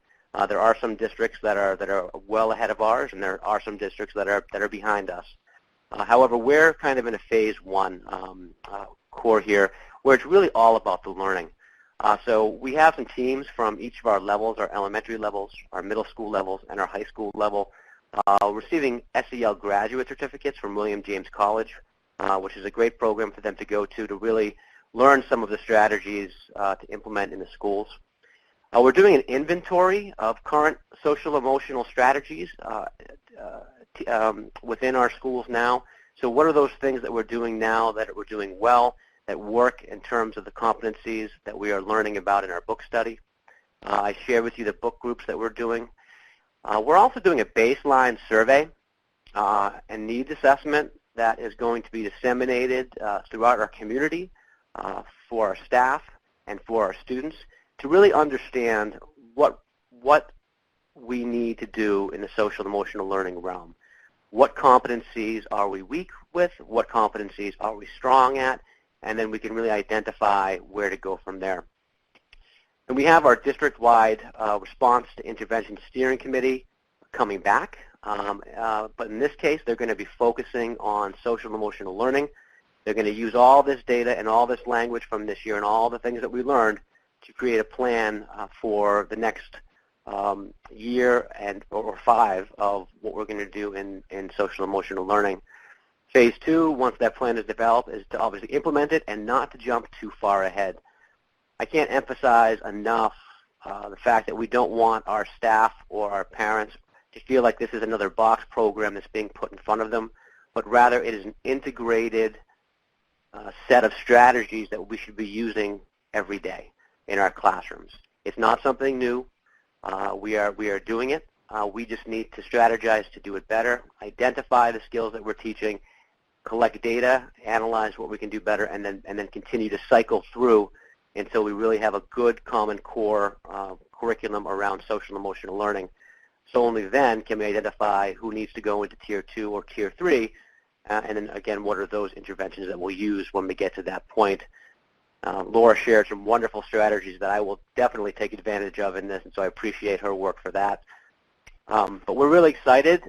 There are some districts that are well ahead of ours, and there are some districts that are behind us. However, we're kind of in a phase 1 core here, where it's really all about the learning. So we have some teams from each of our levels, our elementary levels, our middle school levels, and our high school level, receiving SEL graduate certificates from William James College, which is a great program for them to go to really learn some of the strategies to implement in the schools. We're doing an inventory of current social emotional strategies within our schools now. So what are those things that we're doing now that we're doing well, that work in terms of the competencies that we are learning about in our book study? I share with you the book groups that we're doing. We're also doing a baseline survey and needs assessment that is going to be disseminated throughout our community for our staff and for our students to really understand what we need to do in the social emotional learning realm. What competencies are we weak with? What competencies are we strong at? And then we can really identify where to go from there. And we have our district-wide response to intervention steering committee coming back. But in this case, they're going to be focusing on social emotional learning. They're going to use all this data and all this language from this year and all the things that we learned to create a plan for the next year or 5 of what we're going to do in social emotional learning. Phase 2, once that plan is developed, is to obviously implement it and not to jump too far ahead. I can't emphasize enough the fact that we don't want our staff or our parents to feel like this is another box program that's being put in front of them, but rather it is an integrated set of strategies that we should be using every day in our classrooms. It's not something new. We are doing it. We just need to strategize to do it better, identify the skills that we're teaching, collect data, analyze what we can do better, and then continue to cycle through until we really have a good common core curriculum around social emotional learning. So only then can we identify who needs to go into Tier 2 or Tier 3, and then again, what are those interventions that we'll use when we get to that point. Laura shared some wonderful strategies that I will definitely take advantage of in this, and so I appreciate her work for that. But we're really excited.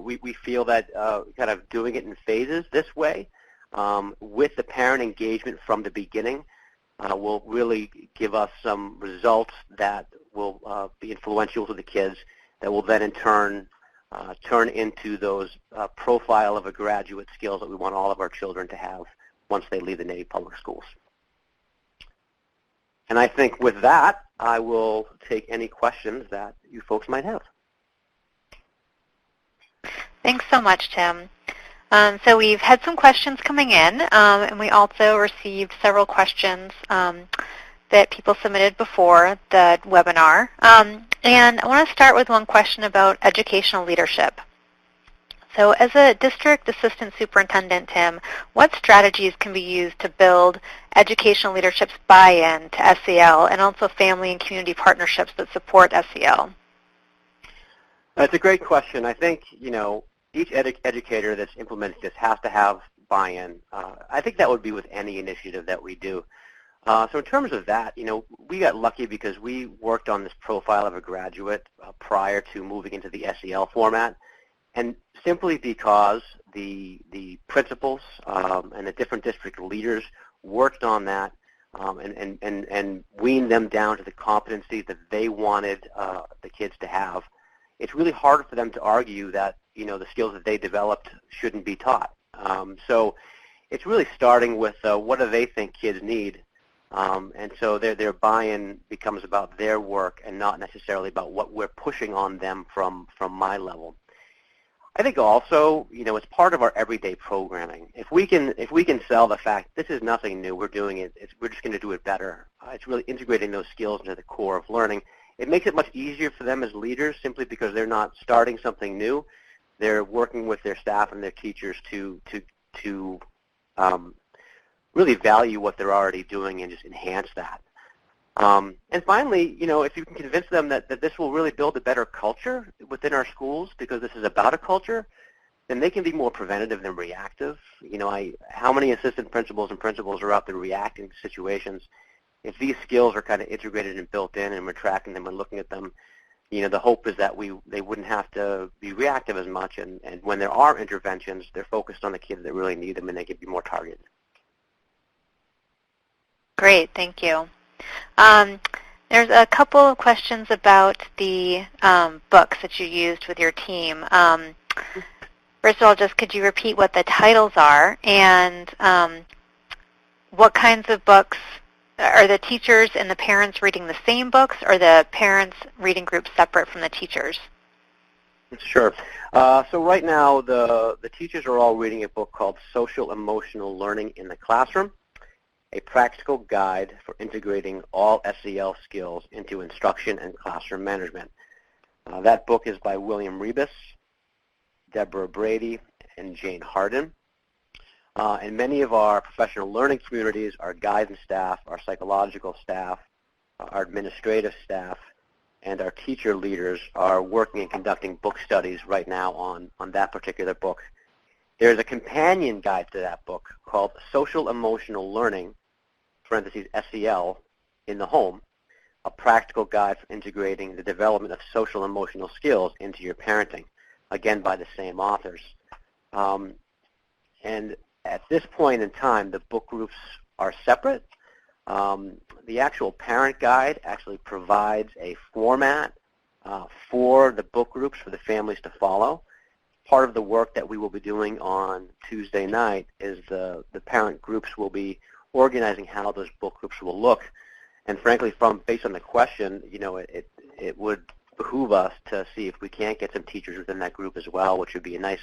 We feel that kind of doing it in phases this way, with the parent engagement from the beginning, will really give us some results that will be influential to the kids, that will then in turn turn into those profile of a graduate skills that we want all of our children to have once they leave the Natick Public Schools. And I think with that, I will take any questions that you folks might have. Thanks so much, Tim. So we've had some questions coming in, and we also received several questions that people submitted before the webinar. And I want to start with one question about educational leadership. So as a district assistant superintendent, Tim, what strategies can be used to build educational leadership's buy-in to SEL and also family and community partnerships that support SEL? That's a great question. I think, each educator that's implementing this has to have buy-in. I think that would be with any initiative that we do. So in terms of that, we got lucky because we worked on this profile of a graduate prior to moving into the SEL format. And simply because the principals and the different district leaders worked on that and weaned them down to the competencies that they wanted the kids to have, it's really hard for them to argue that the skills that they developed shouldn't be taught. So it's really starting with what do they think kids need, and so their buy-in becomes about their work and not necessarily about what we're pushing on them from my level. I think also, it's part of our everyday programming. If we can sell the fact this is nothing new, we're doing it, we're just going to do it better. It's really integrating those skills into the core of learning. It makes it much easier for them as leaders simply because they're not starting something new. They're working with their staff and their teachers to really value what they're already doing and just enhance that. And finally, if you can convince them that this will really build a better culture within our schools because this is about a culture, then they can be more preventative than reactive. How many assistant principals and principals are out there reacting to situations? If these skills are kind of integrated and built in and we're tracking them and looking at them, the hope is that they wouldn't have to be reactive as much, and when there are interventions, they're focused on the kids that really need them and they can be more targeted. Great, thank you. There's a couple of questions about the books that you used with your team. First of all, just could you repeat what the titles are and what kinds of books? Are the teachers and the parents reading the same books, or the parents reading groups separate from the teachers? Sure. So right now, the teachers are all reading a book called Social Emotional Learning in the Classroom, a practical guide for integrating all SEL skills into instruction and classroom management. That book is by William Rebus, Deborah Brady, and Jane Harden. And many of our professional learning communities, our guidance staff, our psychological staff, our administrative staff, and our teacher leaders are working and conducting book studies right now on that particular book. There's a companion guide to that book called Social Emotional Learning, parentheses SEL, in the Home, a practical guide for integrating the development of social emotional skills into your parenting, again by the same authors. And at this point in time, the book groups are separate. The actual parent guide actually provides a format for the book groups for the families to follow. Part of the work that we will be doing on Tuesday night is the parent groups will be organizing how those book groups will look. And frankly, based on the question, it would behoove us to see if we can't get some teachers within that group as well, which would be a nice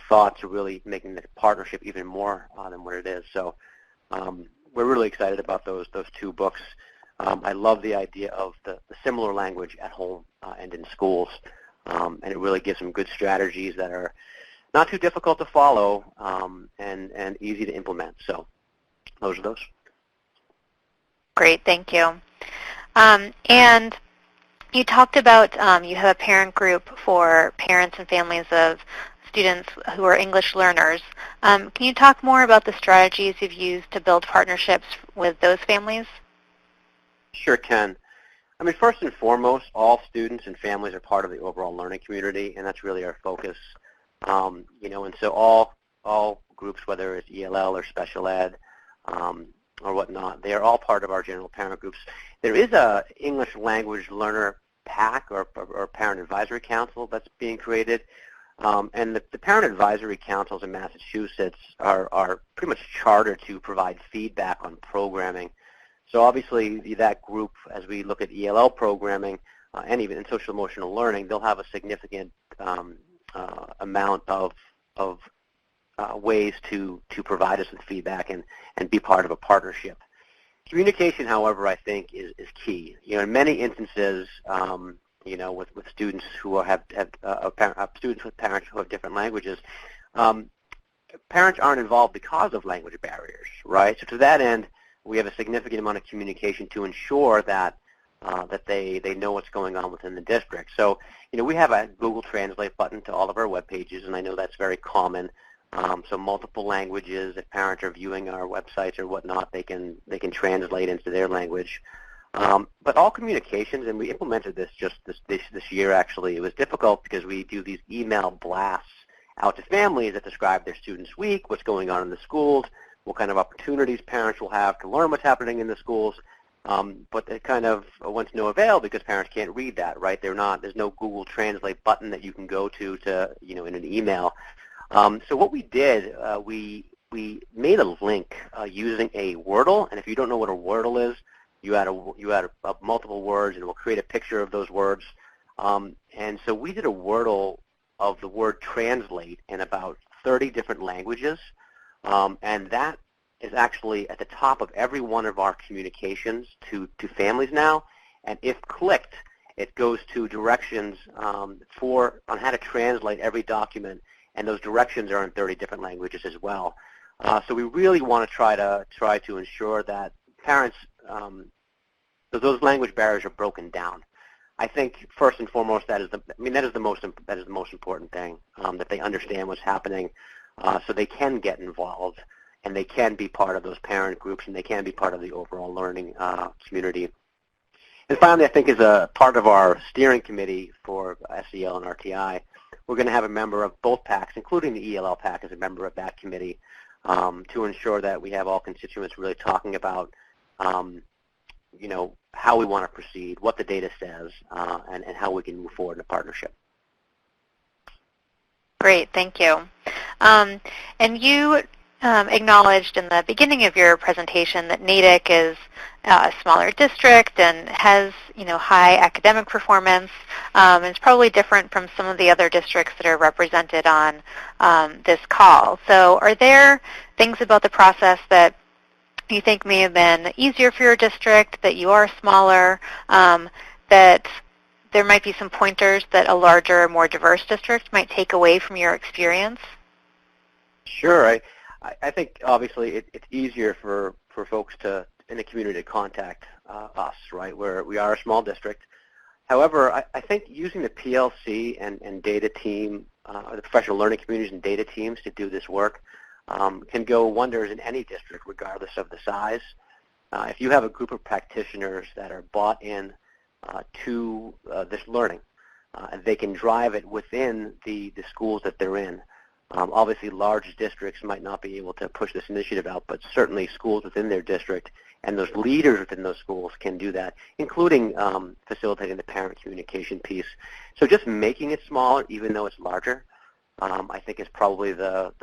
thought to really making the partnership even more than what it is. So we're really excited about those two books. I love the idea of the similar language at home and in schools, and it really gives some good strategies that are not too difficult to follow and easy to implement. So those are those. Great, thank you. And you talked about you have a parent group for parents and families of students who are English learners. Can you talk more about the strategies you've used to build partnerships with those families? Sure can. I mean, first and foremost, all students and families are part of the overall learning community, and that's really our focus. And so all groups, whether it's ELL or special ed or whatnot, they are all part of our general parent groups. There is a English language learner PAC or parent advisory council that's being created. And the parent advisory councils in Massachusetts are pretty much chartered to provide feedback on programming. So obviously that group, as we look at ELL programming and even in social emotional learning, they'll have a significant amount of ways to provide us with feedback and be part of a partnership. Communication, however, I think is key. In many instances, with students who have students with parents who have different languages, parents aren't involved because of language barriers, right? So to that end, we have a significant amount of communication to ensure that that they know what's going on within the district. So we have a Google Translate button to all of our web pages, and I know that's very common. So multiple languages, if parents are viewing our websites or whatnot, they can translate into their language. But all communications, and we implemented this just this year actually, it was difficult because we do these email blasts out to families that describe their student's week, what's going on in the schools, what kind of opportunities parents will have to learn what's happening in the schools. But it kind of went to no avail because parents can't read that, right? There's no Google Translate button that you can go to in an email. So what we did, we made a link using a Wordle, and if you don't know what a Wordle is, you add multiple words, and it will create a picture of those words. And so we did a Wordle of the word translate in about 30 different languages, and that is actually at the top of every one of our communications to families now. And if clicked, it goes to directions on how to translate every document, and those directions are in 30 different languages as well. So we really want to try to ensure that parents, those language barriers are broken down. I think first and foremost that is the most important thing, that they understand what's happening, so they can get involved and they can be part of those parent groups and they can be part of the overall learning community. And finally, I think as a part of our steering committee for SEL and RTI, we're going to have a member of both PACs, including the ELL PAC, as a member of that committee, to ensure that we have all constituents really talking about how we want to proceed, what the data says, and how we can move forward in a partnership. Great, thank you. And you acknowledged in the beginning of your presentation that Natick is a smaller district and has high academic performance, and it's probably different from some of the other districts that are represented on this call. So are there things about the process that you think may have been easier for your district, that you are smaller, that there might be some pointers that a larger, more diverse district might take away from your experience? Sure. I think obviously it's easier for folks in the community to contact us, right, where we are a small district. However, I think using the PLC and data team, or the professional learning communities and data teams to do this work can go wonders in any district, regardless of the size. If you have a group of practitioners that are bought in to this learning, they can drive it within the schools that they're in. Obviously, large districts might not be able to push this initiative out, but certainly schools within their district, and those leaders within those schools can do that, including facilitating the parent communication piece. So just making it smaller, even though it's larger, I think is probably the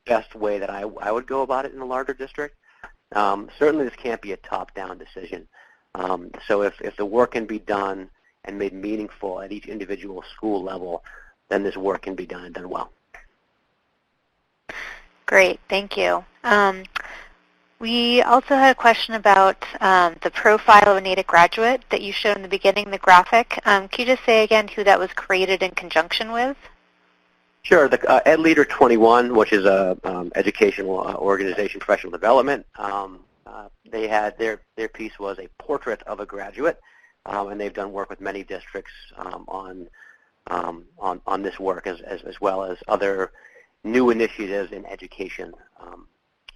best way that I would go about it in a larger district. Certainly this can't be a top-down decision. So if the work can be done and made meaningful at each individual school level, then this work can be done and done well. Great, thank you. We also had a question about the profile of a Natick graduate that you showed in the beginning, the graphic. Can you just say again who that was created in conjunction with? Sure. The Ed Leader 21, which is a educational organization, professional development, they had their piece was a portrait of a graduate, and they've done work with many districts on this work as well as other new initiatives in education.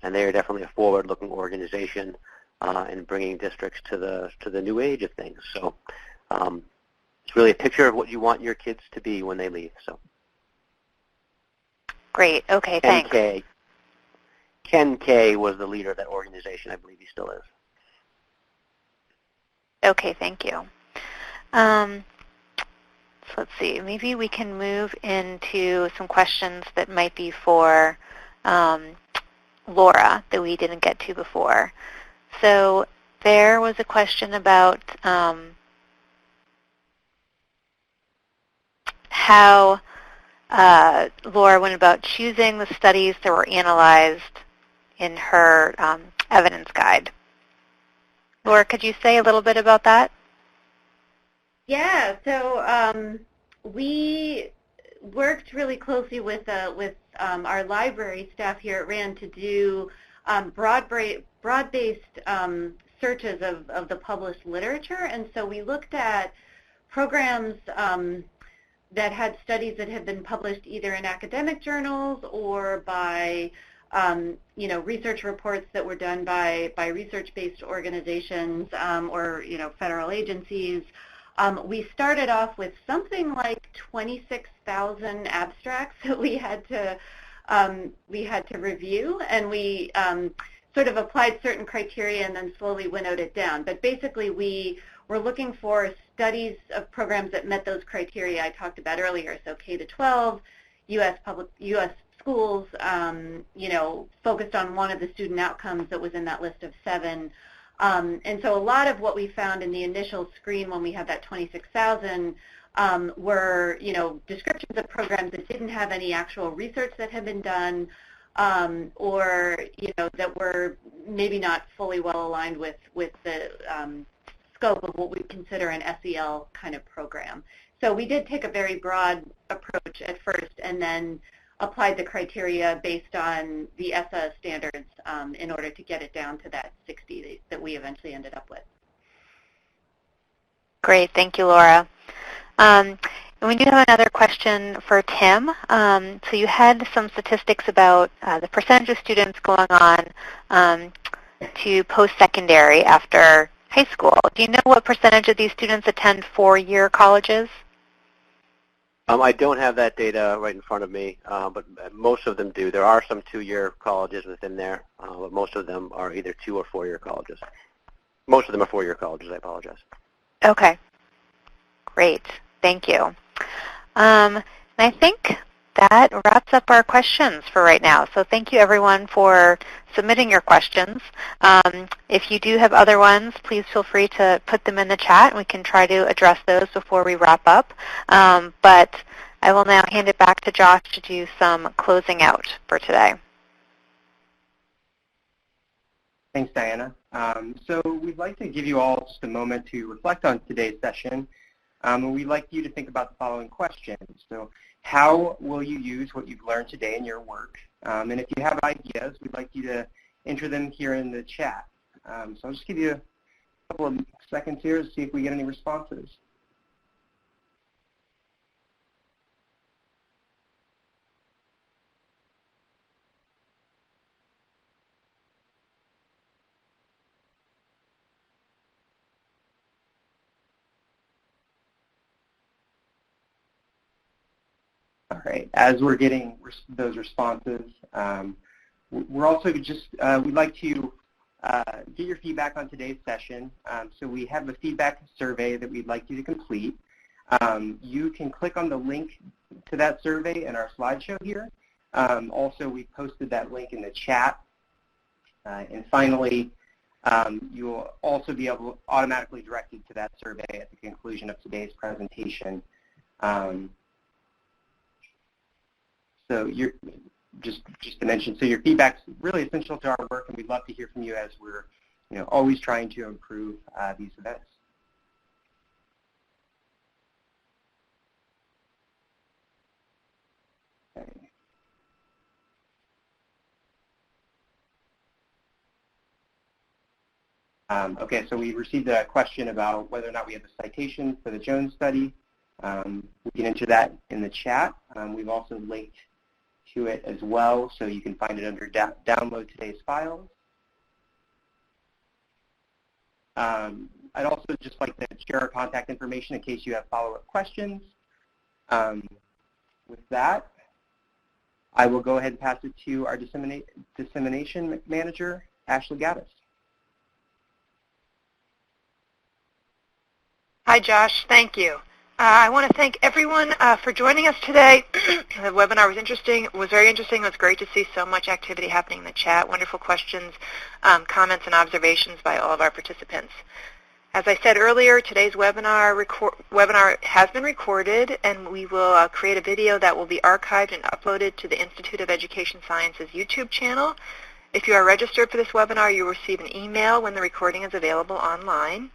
And they are definitely a forward-looking organization in bringing districts to the new age of things. So it's really a picture of what you want your kids to be when they leave. So. Great. Okay, thanks. Ken K was the leader of that organization. I believe he still is. Okay, thank you. So let's see. Maybe we can move into some questions that might be for Laura that we didn't get to before. So there was a question about how Laura went about choosing the studies that were analyzed in her evidence guide. Laura, could you say a little bit about that? Yeah, so we worked really closely with our library staff here at RAND to do broad-based searches of the published literature, and so we looked at programs that had studies that had been published either in academic journals or by research reports that were done by research-based organizations or federal agencies. We started off with something like 26,000 abstracts that we had to review, and we sort of applied certain criteria and then slowly winnowed it down. But basically, we were looking for studies of programs that met those criteria I talked about earlier. So K-12, U.S. schools, focused on one of the student outcomes that was in that list of 7. And so a lot of what we found in the initial screen when we had that 26,000 were, descriptions of programs that didn't have any actual research that had been done, or, that were maybe not fully well aligned with the scope of what we consider an SEL kind of program. So we did take a very broad approach at first and then applied the criteria based on the ESSA standards in order to get it down to that 60 that we eventually ended up with. Great, thank you, Laura. And we do have another question for Tim. So you had some statistics about the percentage of students going on to post-secondary after high school. Do you know what percentage of these students attend 4-year colleges? I don't have that data right in front of me, but most of them do. There are some 2-year colleges within there, but most of them are either 2- or 4-year colleges. Most of them are 4-year colleges, I apologize. Okay. Great. Thank you. And I think that wraps up our questions for right now. So thank you, everyone, for submitting your questions. If you do have other ones, please feel free to put them in the chat, and we can try to address those before we wrap up. But I will now hand it back to Josh to do some closing out for today. Thanks, Diana. So we'd like to give you all just a moment to reflect on today's session. And we'd like you to think about the following questions. So how will you use what you've learned today in your work? And if you have ideas, we'd like you to enter them here in the chat. So I'll just give you a couple of seconds here to see if we get any responses. All right, as we're getting those responses, we're also just, we'd like to get your feedback on today's session. So we have a feedback survey that we'd like you to complete. You can click on the link to that survey in our slideshow here. Also, we posted that link in the chat. And finally, you will also be able to automatically directed to that survey at the conclusion of today's presentation. So you're just to mention, so your feedback's really essential to our work, and we'd love to hear from you as we're always trying to improve these events. Okay, so we received a question about whether or not we have a citation for the Jones study. We can enter that in the chat. We've also linked to it as well, so you can find it under download today's files. I'd also just like to share our contact information in case you have follow-up questions. With that, I will go ahead and pass it to our dissemination manager, Ashley Gaddis. Hi, Josh. Thank you. I want to thank everyone for joining us today. The webinar was interesting. It was very interesting. It was great to see so much activity happening in the chat. Wonderful questions, comments, and observations by all of our participants. As I said earlier, today's webinar has been recorded, and we will create a video that will be archived and uploaded to the Institute of Education Sciences YouTube channel. If you are registered for this webinar, you will receive an email when the recording is available online.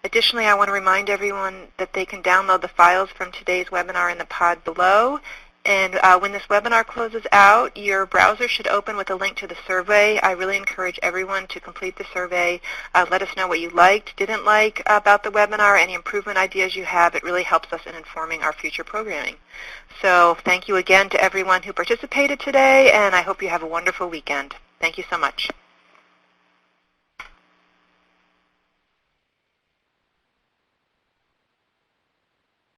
Additionally, I want to remind everyone that they can download the files from today's webinar in the pod below. And when this webinar closes out, your browser should open with a link to the survey. I really encourage everyone to complete the survey. Let us know what you liked, didn't like about the webinar, any improvement ideas you have. It really helps us in informing our future programming. So thank you again to everyone who participated today, and I hope you have a wonderful weekend. Thank you so much.